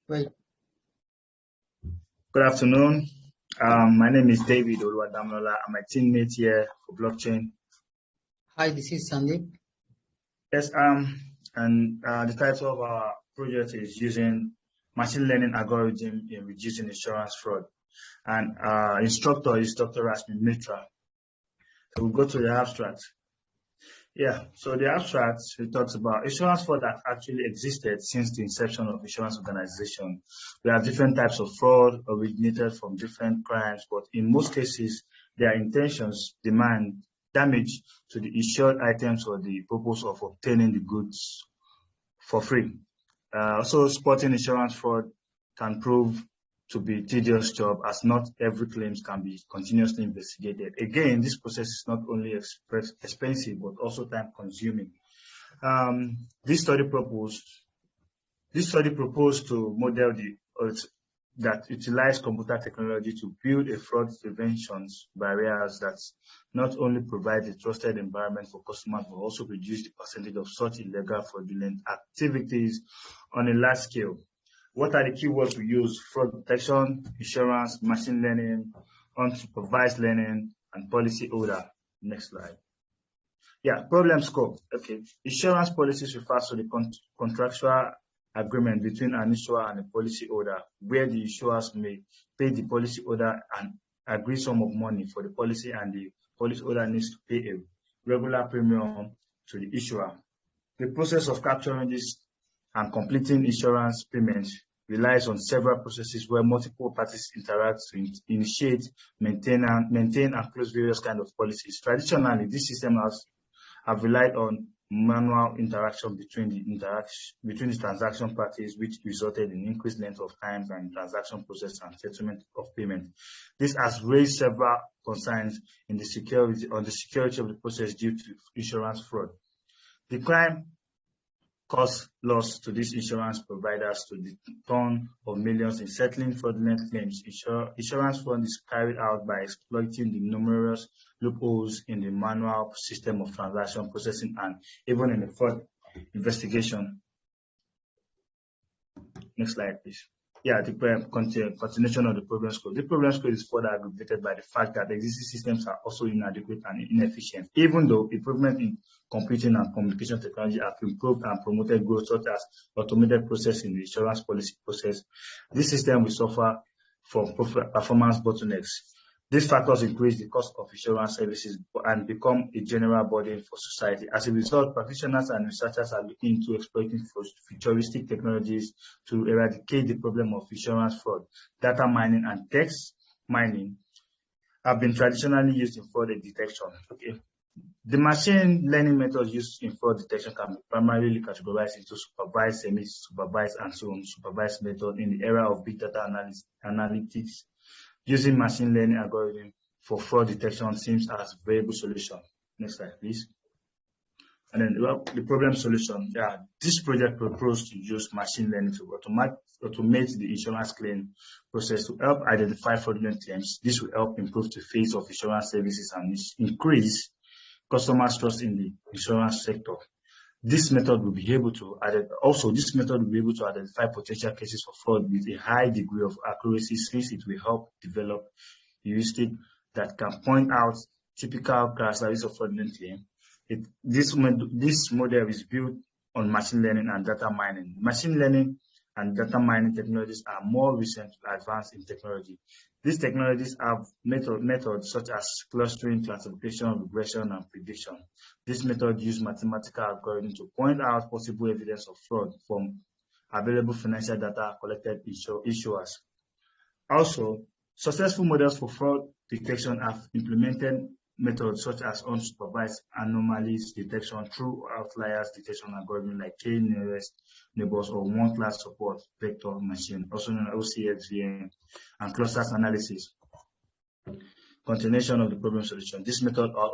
Right. Good afternoon. My name is David Oluwadamlola. I'm my teammate here for blockchain. Hi, this is Sandeep. Yes, and the title of our project is using machine learning algorithm in reducing insurance fraud. And our instructor is Dr. Rasmin Mitra. So we'll go to the abstract. Yeah, so the abstract, it talks about insurance fraud that actually existed since the inception of insurance organization. We have different types of fraud originated from different crimes, but in most cases, their intentions demand damage to the insured items for the purpose of obtaining the goods for free. Also, spotting insurance fraud can prove to be a tedious job, as not every claims can be continuously investigated. Again, this process is not only expensive but also time consuming. This study proposed to model that utilize computer technology to build a fraud prevention barriers that not only provide a trusted environment for customers, but also reduce the percentage of such illegal fraudulent activities on a large scale. What are the keywords we use? Fraud detection, insurance, machine learning, unsupervised learning, and policy order. Next slide. Yeah, problem scope. Okay, insurance policies refers to the contractual agreement between an insurer and a policy holder, where the insurers may pay the policy holder an agreed sum of money for the policy, and the policy holder needs to pay a regular premium to the issuer. The process of capturing this and completing insurance payments relies on several processes where multiple parties interact to initiate, maintain, and close various kinds of policies. Traditionally, this system have relied on manual interaction between the transaction parties, which resulted in increased length of time and transaction process and settlement of payment. This has raised several concerns on the security of the process due to insurance fraud. The crime caused loss to these insurance providers to the tune of millions in settling fraudulent claims. Insurance fraud is carried out by exploiting the numerous loopholes in the manual system of transaction processing and even in the fraud investigation. Next slide, please. Yeah, the continuation of the problem scope. The problem scope is further aggravated by the fact that existing systems are also inadequate and inefficient. Even though improvement in computing and communication technology have improved and promoted growth, such as automated process in the insurance policy process, this system will suffer from performance bottlenecks. These factors increase the cost of insurance services and become a general burden for society. As a result, practitioners and researchers are looking into exploiting futuristic technologies to eradicate the problem of insurance fraud. Data mining and text mining have been traditionally used in fraud detection. Okay. The machine learning methods used in fraud detection can be primarily categorized into supervised, semi-supervised, and so on supervised method in the era of big data analytics. Using machine learning algorithm for fraud detection seems as a viable solution. Next slide, please. And then the problem solution. Yeah, this project proposed to use machine learning to automate the insurance claim process to help identify fraudulent claims. This will help improve the face of insurance services and increase customers' trust in the insurance sector. This method will be able to identify potential cases of fraud with a high degree of accuracy, since it will help develop heuristic that can point out typical characteristics of fraudulent claim. This model is built on machine learning and data mining. Machine learning and data mining technologies are more recent advanced in technology. These technologies have methods such as clustering, classification, regression, and prediction. This method uses mathematical algorithms to point out possible evidence of fraud from available financial data collected issuers. Also, successful models for fraud detection have implemented methods such as unsupervised anomalies detection through outliers detection algorithm like k-nearest neighbors or one-class support vector machine, also known as OCSVM, and clusters analysis. Continuation of the problem solution. This method will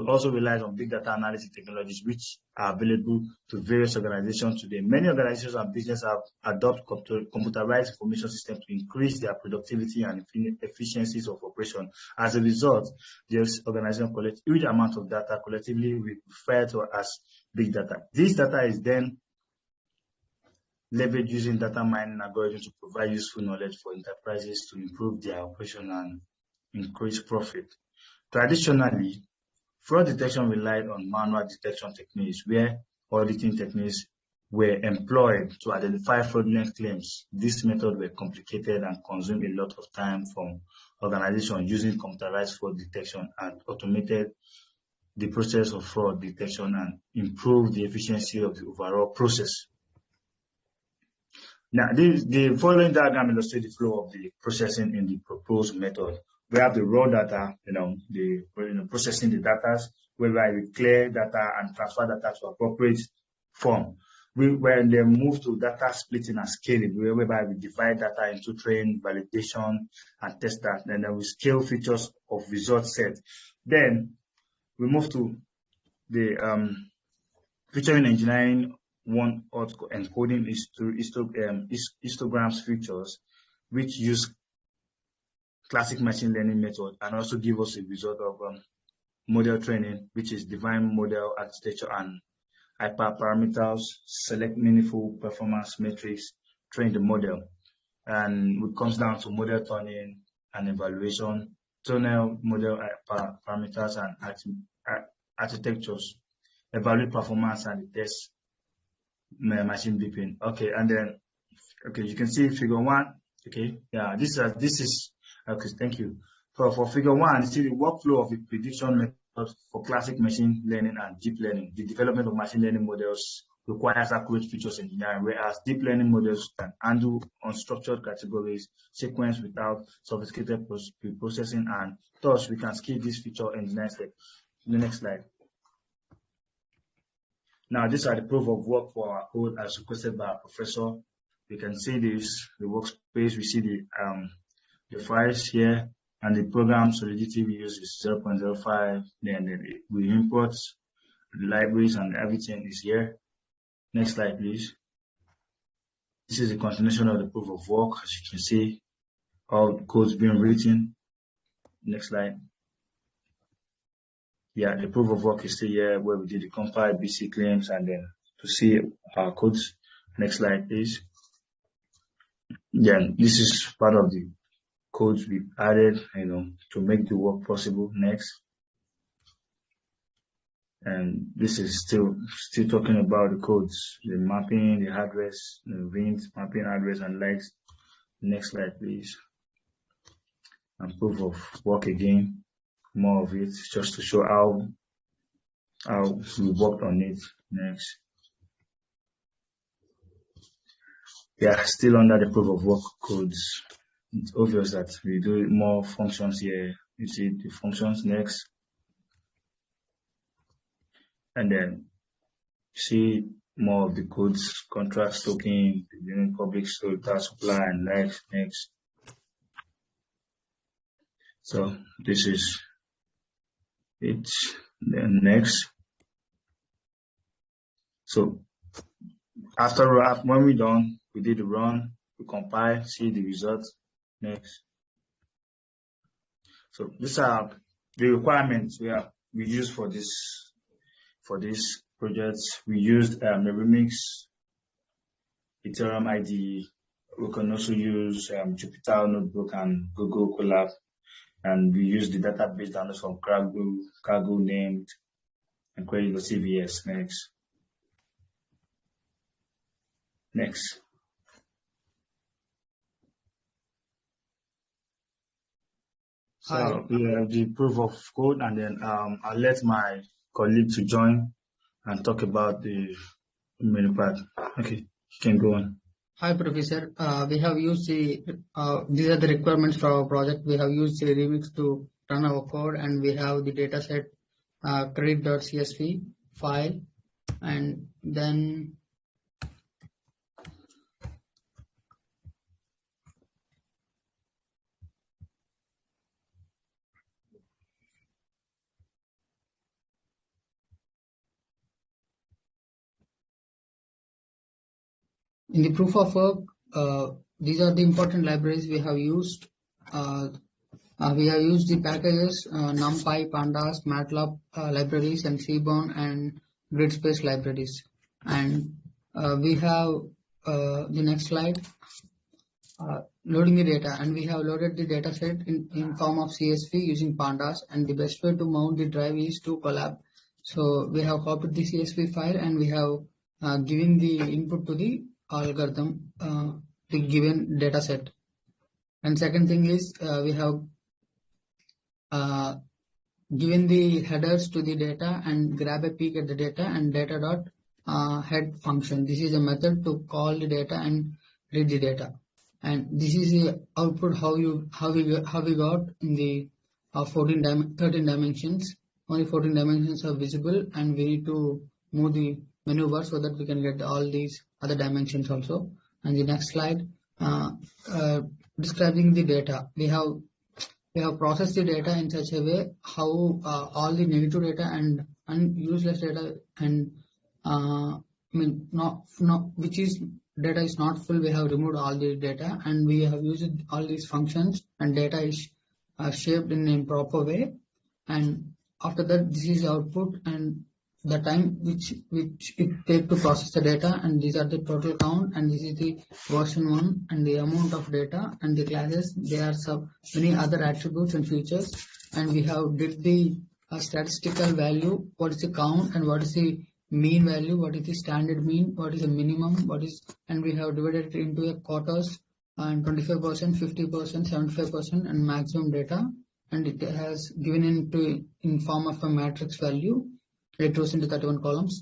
also rely on big data analysis technologies, which are available to various organizations today. Many organizations and businesses have adopted computerized information systems to increase their productivity and efficiencies of operation. As a result, these organizations collect huge amounts of data, collectively referred to as big data. This data is then leverage using data mining algorithms to provide useful knowledge for enterprises to improve their operation and increase profit. Traditionally, fraud detection relied on manual detection techniques where auditing techniques were employed to identify fraudulent claims. This method were complicated and consumed a lot of time from organizations using computerized fraud detection and automated the process of fraud detection and improve the efficiency of the overall process. Now, the following diagram illustrates the flow of the processing in the proposed method. We have the raw data, processing the data, whereby we clear data and transfer data to appropriate form. When they move to data splitting and scaling, whereby we divide data into train, validation, and test that, and then we scale features of result set. Then we move to the featuring engineering one hot encoding histograms features, which use classic machine learning method and also give us a result of model training, which is define model architecture and hyperparameters, select meaningful performance metrics, train the model, and it comes down to model tuning and evaluation, tunnel model parameters and architectures, evaluate performance and test machine beeping. Okay, and then you can see figure 1. Okay, yeah, this is okay. Thank you. For figure 1, you see the workflow of the prediction method for classic machine learning and deep learning. The development of machine learning models requires accurate features engineering, whereas deep learning models can handle unstructured categories, sequence without sophisticated processing, and thus we can skip this feature engineering step. The next slide. Now, these are the proof of work for our code as requested by our professor. You can see this, the workspace. We see the files here, and the program solidity we use is 0.05. Then we import the libraries and everything is here. Next slide, please. This is the continuation of the proof of work. As you can see, all the codes being written. Next slide. Yeah, the proof of work is still here where we did the compile BC claims and then to see our codes. Next slide, please. Then this is part of the codes we added, to make the work possible. Next. And this is still talking about the codes, the mapping, the address, the vint, mapping address and likes. Next slide, please. And proof of work again. More of it, just to show how we worked on it. Next. Yeah, still under the proof of work codes. It's obvious that we do more functions here. You see the functions. Next. And then see more of the codes, contract token, public data supply and likes. Next. So this is it. Then next. So after when we're done, we did the run, we compile, see the results. Next. So these are the requirements we use for this project. We used the Remix, Ethereum IDE. We can also use Jupyter Notebook and Google Colab. And we use the database downloads from Cargo named and Query CVS. Next. So we have the proof of code, and then I'll let my colleague to join and talk about the menu part. Okay, you can go on. Hi, Professor. We have used these are the requirements for our project. We have used the Remix to run our code, and we have the dataset credit.csv file, and then in the proof of work, these are the important libraries we have used. We have used the packages NumPy, Pandas, MATLAB libraries, and Seaborn and GridSpace libraries. And we have the next slide. Loading the data, and we have loaded the data set in form of CSV using pandas, and the best way to mount the drive is to collab. So we have copied the CSV file and we have given the input to the algorithm, the given data set. And second thing is we have given the headers to the data and grab a peek at the data and data dot head function. This is a method to call the data and read the data. And this is the output how we got in the 13 dimensions. Only 14 dimensions are visible, and we need to move the menu bar so that we can get all these other dimensions also. And the next slide, describing the data. We have processed the data in such a way how all the negative data and useless data and which is data is not full, we have removed all the data and we have used all these functions, and data is shaped in a proper way. And after that, this is the output and the time which it takes to process the data, and these are the total count, and this is the version 1 and the amount of data and the classes. There are many other attributes and features, and we have did the statistical value, what is the count and what is the mean value, what is the standard mean, what is the minimum, and we have divided it into a quarters and 25%, 50%, 75% and maximum data, and it has given in form of a matrix value. It goes into 31 columns.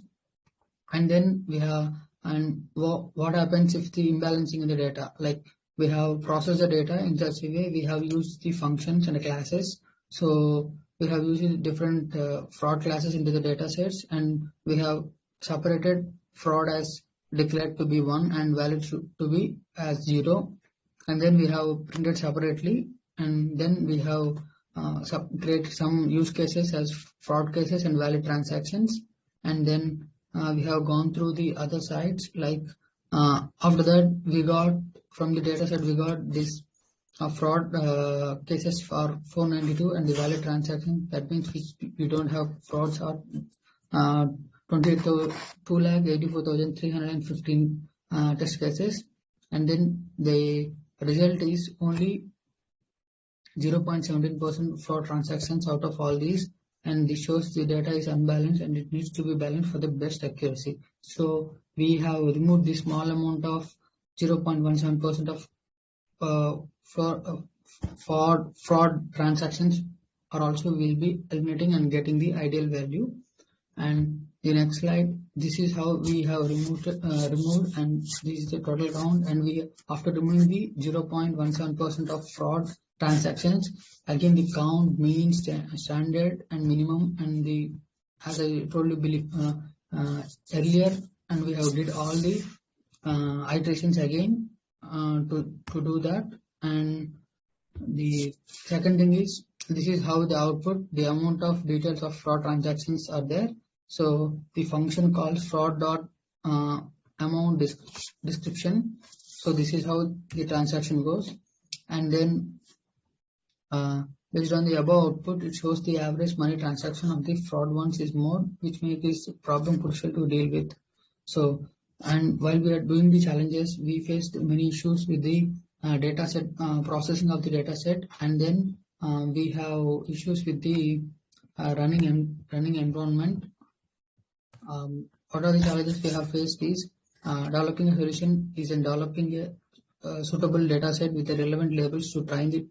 And then we have, and what happens if the imbalancing in the data, like we have processed the data in such a way, we have used the functions and the classes. So we have used different fraud classes into the data sets, and we have separated fraud as declared to be 1 and valid to be as 0. And then we have printed separately, and then we have create some use cases as fraud cases and valid transactions, and then we have gone through the other sides. Like after that, we got from the data set we got this fraud cases for 492 and the valid transaction. That means we don't have frauds are 2,84,315 test cases, and then the result is only 0.17% fraud transactions out of all these, and this shows the data is unbalanced and it needs to be balanced for the best accuracy. So we have removed the small amount of 0.17% of fraud transactions are also will be eliminating and getting the ideal value. And the next slide, this is how we have removed and this is the total count, and we after removing the 0.17% of fraud transactions, again the count, mean, standard and minimum, and the as I told you earlier, and we have did all the iterations again to do that. And the second thing is, this is how the output, the amount of details of fraud transactions are there. So the function calls fraud dot amount description. So this is how the transaction goes, and then based on the above output, it shows the average money transaction of the fraud ones is more, which makes this problem crucial to deal with. So, and while we are doing the challenges, we faced many issues with the data set processing of the data set, and then we have issues with the running environment. What are the challenges we have faced is developing a solution is in developing a suitable data set with the relevant labels to train the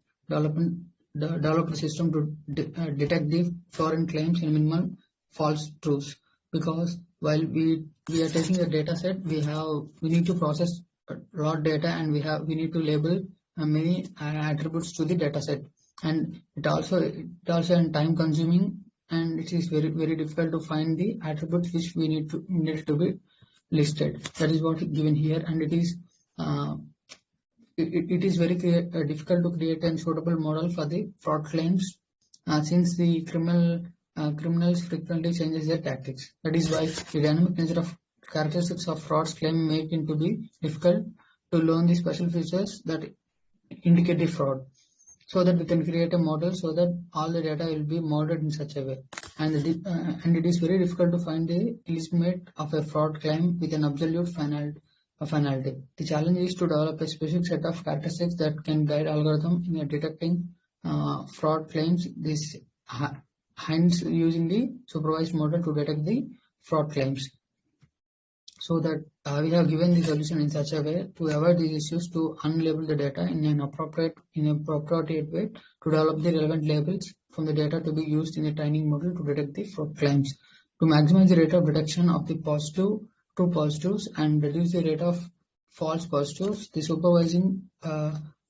developer system to detect the fraudulent claims and minimal false truths. Because while we are taking a data set, we need to process a lot of data, and we need to label many attributes to the data set, and it also time consuming, and it is very difficult to find the attributes which we need to be listed. That is what is given here, and it is very difficult to create a suitable model for the fraud claims since the criminals frequently changes their tactics. That is why the dynamic nature of characteristics of fraud's claim make it to be difficult to learn the special features that indicate the fraud, so that we can create a model so that all the data will be modeled in such a way. And it is very difficult to find the estimate of a fraud claim with an absolute of analytic. The challenge is to develop a specific set of characteristics that can guide algorithm in detecting fraud claims. This hence using the supervised model to detect the fraud claims. So that we have given the solution in such a way to avoid these issues, to unlabel the data in an appropriate way, to develop the relevant labels from the data to be used in a training model to detect the fraud claims, to maximize the rate of detection of the true positives and reduce the rate of false positives. The supervising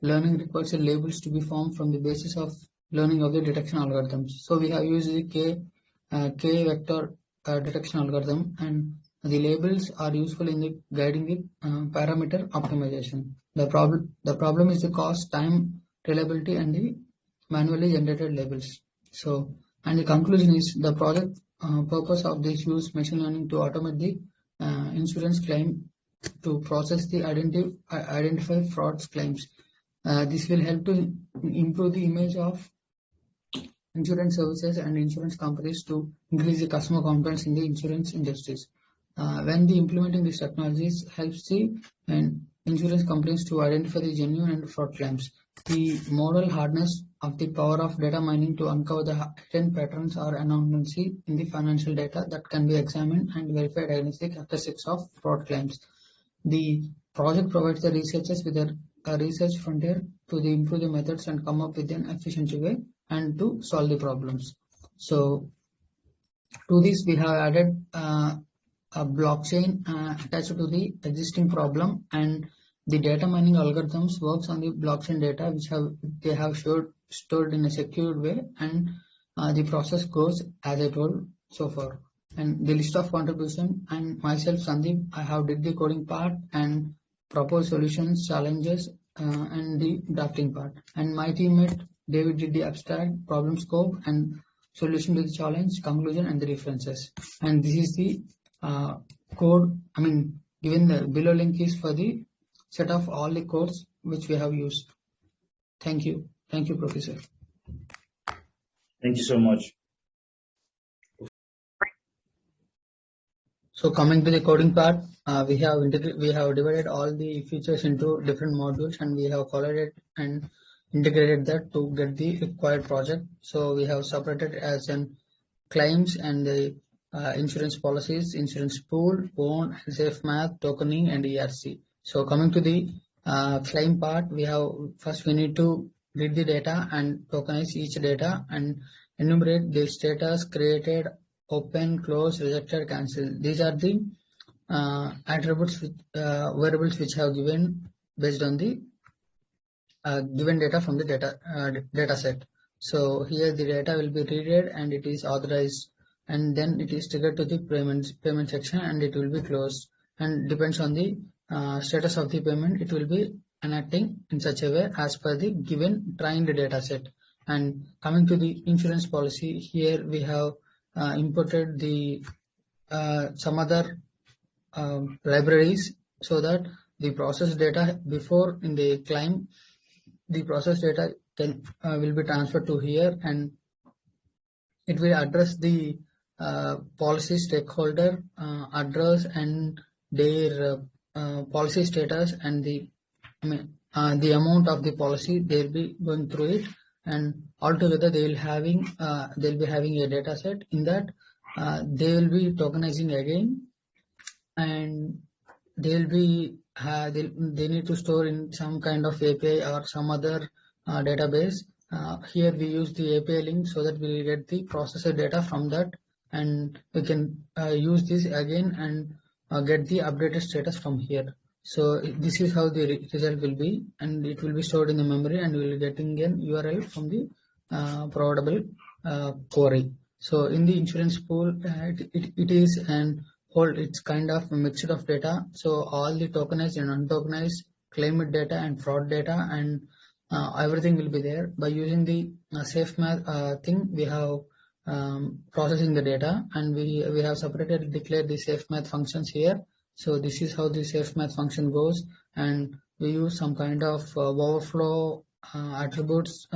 learning requires the labels to be formed from the basis of learning of the detection algorithms. So we have used the K vector detection algorithm, and the labels are useful in the guiding the parameter optimization. The problem is the cost, time, reliability, and the manually generated labels. So, and the conclusion is the project purpose of this use machine learning to automate the insurance claim, to process the identify frauds claims. This will help to improve the image of insurance services and insurance companies, to increase the customer confidence in the insurance industries. When the implementing these technologies helps the insurance companies to identify the genuine and fraud claims. The model hardness of the power of data mining to uncover the hidden patterns or anomalies in the financial data that can be examined and verified against the characteristics of fraud claims. The project provides the researchers with a research frontier to improve the methods and come up with an efficient way and to solve the problems. So to this we have added a blockchain attached to the existing problem, and the data mining algorithms works on the blockchain data which they have stored in a secured way, and the process goes as I told so far. And the list of contribution, and myself Sandeep, I have did the coding part and proposed solutions, challenges, and the drafting part, and my teammate David did the abstract, problem scope, and solution to the challenge, conclusion, and the references. And this is the code, given the below link is for the set of all the codes which we have used. Thank you, Professor. Thank you so much. So coming to the coding part, we have divided all the features into different modules, and we have collated and integrated that to get the required project. So we have separated as an claims and the insurance policies, insurance pool, own, safe math, tokening, and ERC. So coming to the claim part, we need to read the data and tokenize each data and enumerate the status: created, open, close, rejected, cancel. These are the attributes variables which have given based on the given data from the data set. So here the data will be read and it is authorized, and then it is triggered to the payment section, and it will be closed, and depends on the status of the payment, it will be enacting in such a way as per the given trained data set. And coming to the insurance policy, here we have imported the some other libraries, so that the process data before in the claim, the process data will be transferred to here, and it will address the policy stakeholder address and their policy status, and the amount of the policy they'll be going through it, and altogether they'll be having a data set. In that they will be tokenizing again, and they need to store in some kind of API or some other database. Here we use the API link so that we get the processor data from that, and we can use this again and get the updated status from here. So this is how the result will be, and it will be stored in the memory, and we will be getting an URL from the providable query. So in the insurance pool, it is an it's kind of a mixture of data. So all the tokenized and untokenized claimed data and fraud data, and everything will be there. By using the safe math thing, we have processing the data, and we have separated declared the safe math functions here. So this is how the safe math function goes, and we use some kind of overflow attributes,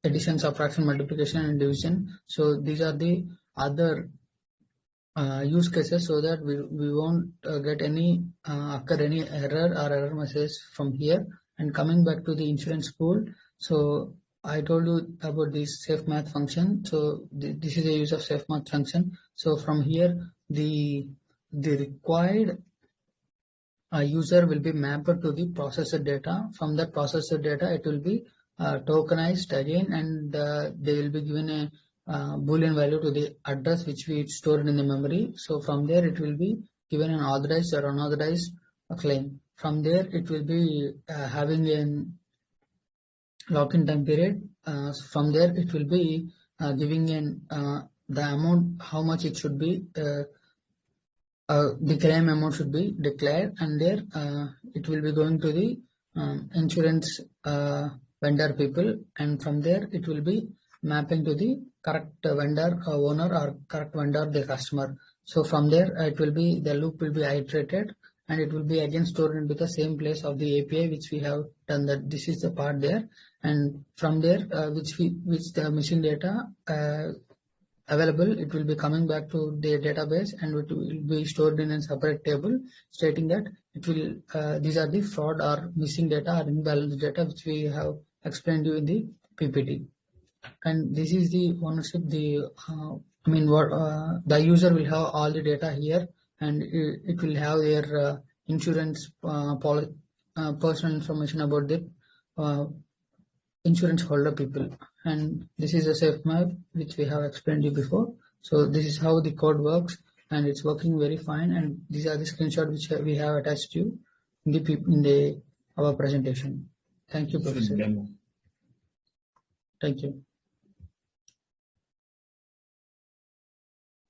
addition, subtraction, multiplication, and division. So these are the other use cases so that we won't get any occur any error or error message from here. And coming back to the insurance pool, so I told you about this safe math function. So this is the use of safe math function. So from here, the required user will be mapped to the processor data. From that processor data, it will be tokenized again, and they will be given a boolean value to the address which we stored in the memory. So from there, it will be given an authorized or unauthorized claim. From there, it will be having a lock-in time period. From there, it will be giving an the amount how much it should be. The claim amount should be declared, and there it will be going to the insurance vendor people, and from there it will be mapping to the correct vendor owner or correct vendor the customer. So from there it will be the loop will be iterated, and it will be again stored into the same place of the API which we have done. That this is the part there, and from there which the machine data available, it will be coming back to the database, and it will be stored in a separate table stating that it will these are the fraud or missing data or imbalanced data which we have explained you in the PPT. And this is the ownership. I mean, what the user will have all the data here, and it will have their insurance personal information about the insurance holder people. And this is a safe map which we have explained you before. So this is how the code works, and it's working very fine. And these are the screenshots which we have attached to you in the our presentation. Thank you, Professor. Thank you.